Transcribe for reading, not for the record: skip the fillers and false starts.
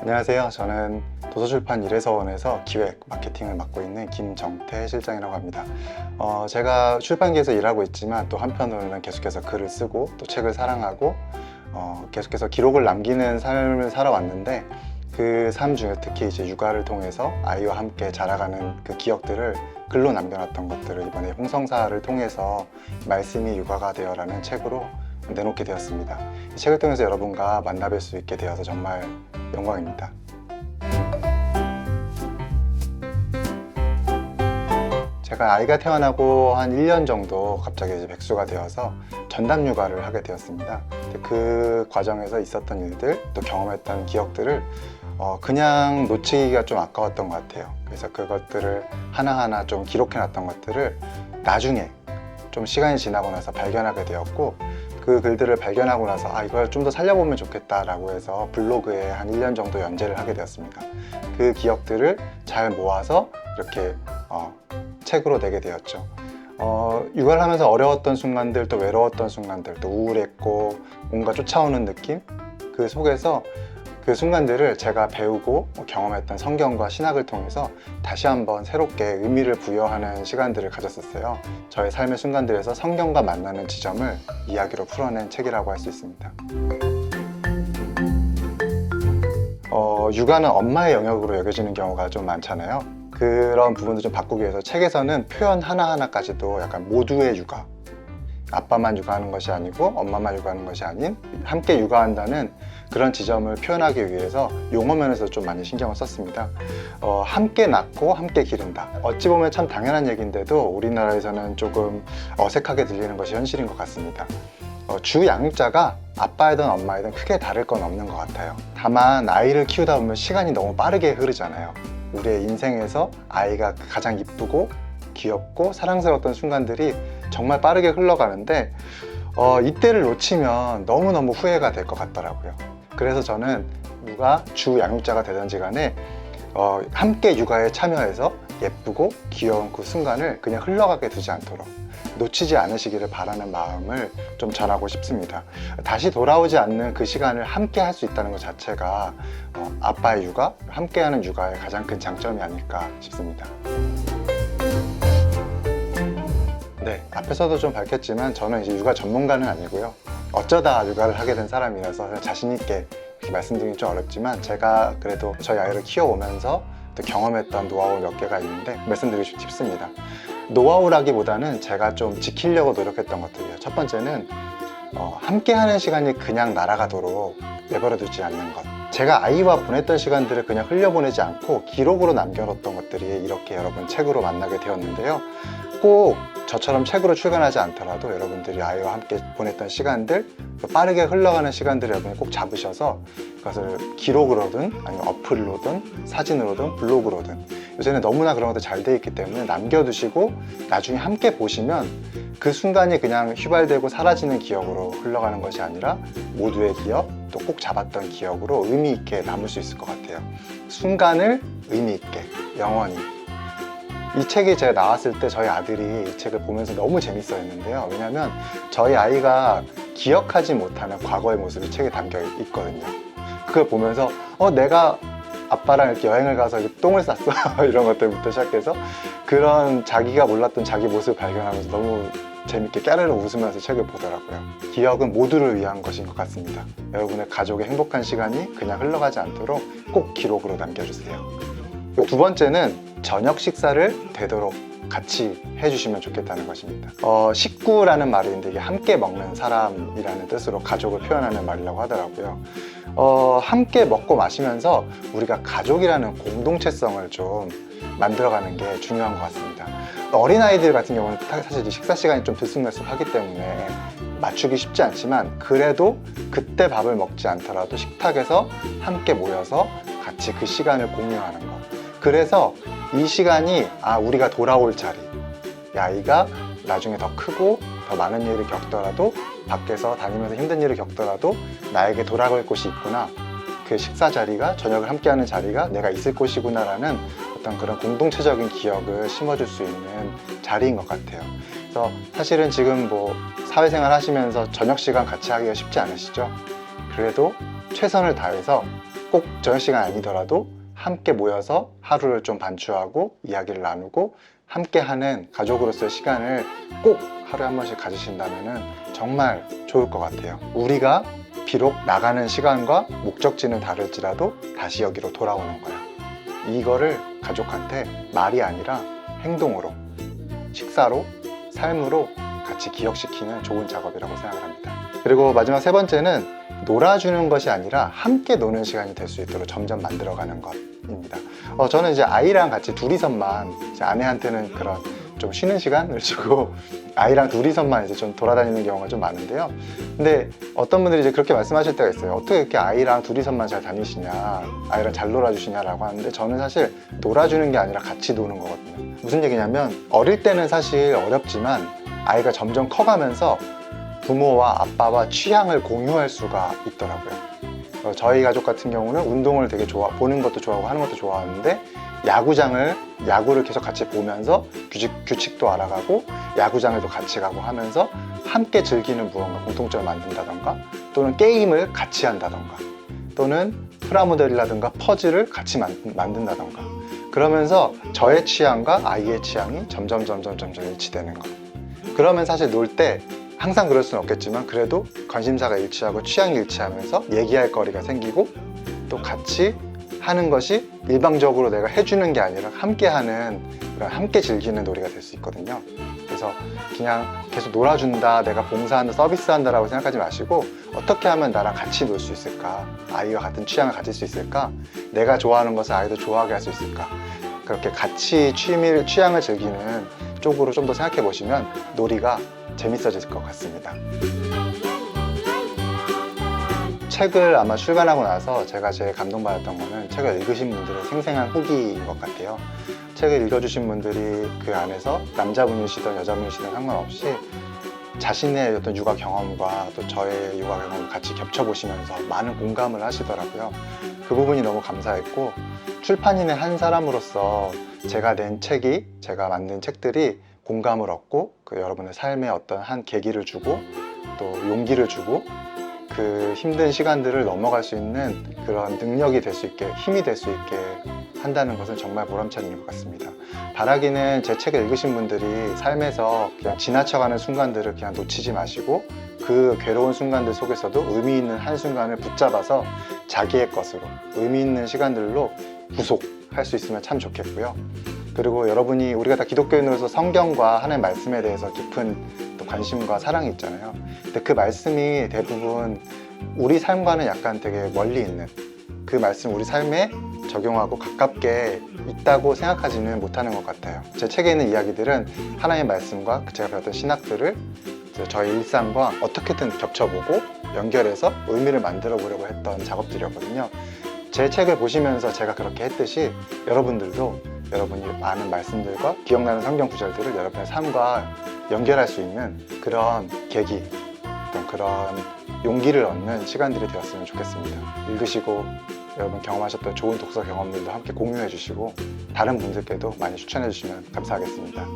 안녕하세요. 저는 도서출판 이래서원에서 기획, 마케팅을 맡고 있는 김정태 실장이라고 합니다. 제가 출판계에서 일하고 있지만 또 한편으로는 계속해서 글을 쓰고 또 책을 사랑하고 계속해서 기록을 남기는 삶을 살아왔는데, 그 삶 중에 특히 이제 육아를 통해서 아이와 함께 자라가는 그 기억들을 글로 남겨놨던 것들을 이번에 홍성사를 통해서 말씀이 육아가 되어라는 책으로 내놓게 되었습니다. 이 책을 통해서 여러분과 만나뵐 수 있게 되어서 정말 영광입니다. 제가 아이가 태어나고 한 1년 정도 갑자기 이제 백수가 되어서 전담 육아를 하게 되었습니다. 그 과정에서 있었던 일들, 또 경험했던 기억들을 그냥 놓치기가 좀 아까웠던 것 같아요. 그래서 그것들을 하나하나 좀 기록해 놨던 것들을 나중에 좀 시간이 지나고 나서 발견하게 되었고, 그 글들을 발견하고 나서 이걸 좀 더 살려보면 좋겠다라고 해서 블로그에 한 1년 정도 연재를 하게 되었습니다. 그 기억들을 잘 모아서 이렇게 책으로 내게 되었죠. 육아를 하면서 어려웠던 순간들, 또 외로웠던 순간들, 또 우울했고 뭔가 쫓아오는 느낌, 그 속에서 그 순간들을 제가 배우고 경험했던 성경과 신학을 통해서 다시 한번 새롭게 의미를 부여하는 시간들을 가졌었어요. 저의 삶의 순간들에서 성경과 만나는 지점을 이야기로 풀어낸 책이라고 할 수 있습니다. 육아는 엄마의 영역으로 여겨지는 경우가 좀 많잖아요. 그런 부분을 좀 바꾸기 위해서 책에서는 표현 하나하나까지도 약간 모두의 육아, 아빠만 육아하는 것이 아니고 엄마만 육아하는 것이 아닌 함께 육아한다는 그런 지점을 표현하기 위해서 용어 면에서 좀 많이 신경을 썼습니다. 함께 낳고 함께 기른다. 어찌 보면 참 당연한 얘기인데도 우리나라에서는 조금 어색하게 들리는 것이 현실인 것 같습니다. 주 양육자가 아빠이든 엄마이든 크게 다를 건 없는 것 같아요. 다만 아이를 키우다 보면 시간이 너무 빠르게 흐르잖아요. 우리의 인생에서 아이가 가장 이쁘고 귀엽고 사랑스러웠던 순간들이 정말 빠르게 흘러가는데 이때를 놓치면 너무너무 후회가 될 것 같더라고요. 그래서 저는 누가 주 양육자가 되든지 간에 함께 육아에 참여해서 예쁘고 귀여운 그 순간을 그냥 흘러가게 두지 않도록 놓치지 않으시기를 바라는 마음을 좀 전하고 싶습니다. 다시 돌아오지 않는 그 시간을 함께 할 수 있다는 것 자체가 아빠의 육아, 함께하는 육아의 가장 큰 장점이 아닐까 싶습니다. 네, 앞에서도 좀 밝혔지만 저는 이제 육아 전문가는 아니고요. 어쩌다 육아를 하게 된 사람이라서 자신 있게 이렇게 말씀드리기 좀 어렵지만, 제가 그래도 저희 아이를 키워오면서 또 경험했던 노하우 몇 개가 있는데 말씀드리고 싶습니다. 노하우라기보다는 제가 좀 지키려고 노력했던 것들이에요. 첫 번째는 함께하는 시간이 그냥 날아가도록 내버려 두지 않는 것. 제가 아이와 보냈던 시간들을 그냥 흘려보내지 않고 기록으로 남겨놓았던 것들이 이렇게 여러분 책으로 만나게 되었는데요. 꼭 저처럼 책으로 출간하지 않더라도 여러분들이 아이와 함께 보냈던 시간들, 빠르게 흘러가는 시간들을 여러분이 꼭 잡으셔서 그것을 기록으로든 아니면 어플로든 사진으로든 블로그로든, 요새는 너무나 그런 것도 잘 돼 있기 때문에 남겨두시고 나중에 함께 보시면 그 순간이 그냥 휘발되고 사라지는 기억으로 흘러가는 것이 아니라 모두의 기억, 또 꼭 잡았던 기억으로 의미 있게 남을 수 있을 것 같아요. 순간을 의미 있게, 영원히. 이 책이 제가 나왔을 때 저희 아들이 이 책을 보면서 너무 재밌어 했는데요. 왜냐하면 저희 아이가 기억하지 못하는 과거의 모습이 책에 담겨 있거든요. 그걸 보면서 내가 아빠랑 이렇게 여행을 가서 이렇게 똥을 쌌어 이런 것들부터 시작해서 그런 자기가 몰랐던 자기 모습을 발견하면서 너무 재밌게 까르르 웃으면서 책을 보더라고요. 기억은 모두를 위한 것인 것 같습니다. 여러분의 가족의 행복한 시간이 그냥 흘러가지 않도록 꼭 기록으로 남겨주세요. 두 번째는 저녁 식사를 되도록 같이 해주시면 좋겠다는 것입니다. 식구라는 말이 있는데 이게 함께 먹는 사람이라는 뜻으로 가족을 표현하는 말이라고 하더라고요. 함께 먹고 마시면서 우리가 가족이라는 공동체성을 좀 만들어가는 게 중요한 것 같습니다. 어린아이들 같은 경우는 사실 식사 시간이 좀 들쑥날쑥하기 때문에 맞추기 쉽지 않지만, 그래도 그때 밥을 먹지 않더라도 식탁에서 함께 모여서 같이 그 시간을 공유하는 것. 그래서 이 시간이 우리가 돌아올 자리, 이 아이가 나중에 더 크고 더 많은 일을 겪더라도, 밖에서 다니면서 힘든 일을 겪더라도 나에게 돌아갈 곳이 있구나, 그 식사 자리가, 저녁을 함께하는 자리가 내가 있을 곳이구나 라는 어떤 그런 공동체적인 기억을 심어줄 수 있는 자리인 것 같아요. 그래서 사실은 지금 사회생활 하시면서 저녁 시간 같이 하기가 쉽지 않으시죠? 그래도 최선을 다해서 꼭 저녁 시간 아니더라도 함께 모여서 하루를 좀 반추하고 이야기를 나누고 함께 하는 가족으로서의 시간을 꼭 하루에 한 번씩 가지신다면 정말 좋을 것 같아요. 우리가 비록 나가는 시간과 목적지는 다를지라도 다시 여기로 돌아오는 거야. 이거를 가족한테 말이 아니라 행동으로, 식사로, 삶으로 같이 기억시키는 좋은 작업이라고 생각을 합니다. 그리고 마지막 세 번째는 놀아주는 것이 아니라 함께 노는 시간이 될 수 있도록 점점 만들어가는 것입니다. 저는 이제 아이랑 같이 둘이서만, 이제 아내한테는 그런 좀 쉬는 시간을 주고 아이랑 둘이서만 이제 좀 돌아다니는 경우가 좀 많은데요. 근데 어떤 분들이 이제 그렇게 말씀하실 때가 있어요. 어떻게 이렇게 아이랑 둘이서만 잘 다니시냐, 아이랑 잘 놀아주시냐라고 하는데, 저는 사실 놀아주는 게 아니라 같이 노는 거거든요. 무슨 얘기냐면, 어릴 때는 사실 어렵지만 아이가 점점 커가면서 부모와 아빠와 취향을 공유할 수가 있더라고요. 저희 가족 같은 경우는 운동을 되게 보는 것도 좋아하고 하는 것도 좋아하는데, 야구를 계속 같이 보면서 규칙도 알아가고 야구장에도 같이 가고 하면서 함께 즐기는 무언가 공통점을 만든다던가, 또는 게임을 같이 한다던가, 또는 프라모델이라든가 퍼즐을 같이 만든다던가, 그러면서 저의 취향과 아이의 취향이 점점 일치되는 거. 그러면 사실 놀 때 항상 그럴 수는 없겠지만 그래도 관심사가 일치하고 취향이 일치하면서 얘기할 거리가 생기고, 또 같이 하는 것이 일방적으로 내가 해주는 게 아니라 함께 하는, 함께 즐기는 놀이가 될 수 있거든요. 그래서 그냥 계속 놀아준다, 내가 봉사한다, 서비스한다라고 생각하지 마시고, 어떻게 하면 나랑 같이 놀 수 있을까, 아이와 같은 취향을 가질 수 있을까, 내가 좋아하는 것을 아이도 좋아하게 할 수 있을까, 그렇게 같이 취향을 즐기는 쪽으로 좀 더 생각해 보시면 놀이가 재밌어질 것 같습니다. 책을 아마 출간하고 나서 제가 제일 감동받았던 거는 책을 읽으신 분들의 생생한 후기인 것 같아요. 책을 읽어주신 분들이 그 안에서 남자분이시든 여자분이시든 상관없이 자신의 어떤 육아 경험과 또 저의 육아 경험을 같이 겹쳐보시면서 많은 공감을 하시더라고요. 그 부분이 너무 감사했고, 출판인의 한 사람으로서 제가 만든 책들이 공감을 얻고, 여러분의 삶에 어떤 한 계기를 주고 또 용기를 주고, 그 힘든 시간들을 넘어갈 수 있는 그런 능력이 될 수 있게, 힘이 될 수 있게 한다는 것은 정말 보람찬 일인 것 같습니다. 바라기는 제 책을 읽으신 분들이 삶에서 그냥 지나쳐가는 순간들을 그냥 놓치지 마시고, 그 괴로운 순간들 속에서도 의미 있는 한순간을 붙잡아서 자기의 것으로 의미 있는 시간들로 구속할 수 있으면 참 좋겠고요. 그리고 우리가 다 기독교인으로서 성경과 하나님의 말씀에 대해서 깊은 또 관심과 사랑이 있잖아요. 근데 그 말씀이 대부분 우리 삶과는 약간 되게 멀리 있는, 그 말씀 우리 삶에 적용하고 가깝게 있다고 생각하지는 못하는 것 같아요. 제 책에 있는 이야기들은 하나님의 말씀과 제가 배웠던 신학들을 저희 일상과 어떻게든 겹쳐보고 연결해서 의미를 만들어 보려고 했던 작업들이었거든요. 제 책을 보시면서 제가 그렇게 했듯이 여러분들도 여러분이 많은 말씀들과 기억나는 성경 구절들을 여러분의 삶과 연결할 수 있는 그런 계기, 어떤 그런 용기를 얻는 시간들이 되었으면 좋겠습니다. 읽으시고 여러분 경험하셨던 좋은 독서 경험들도 함께 공유해 주시고, 다른 분들께도 많이 추천해 주시면 감사하겠습니다.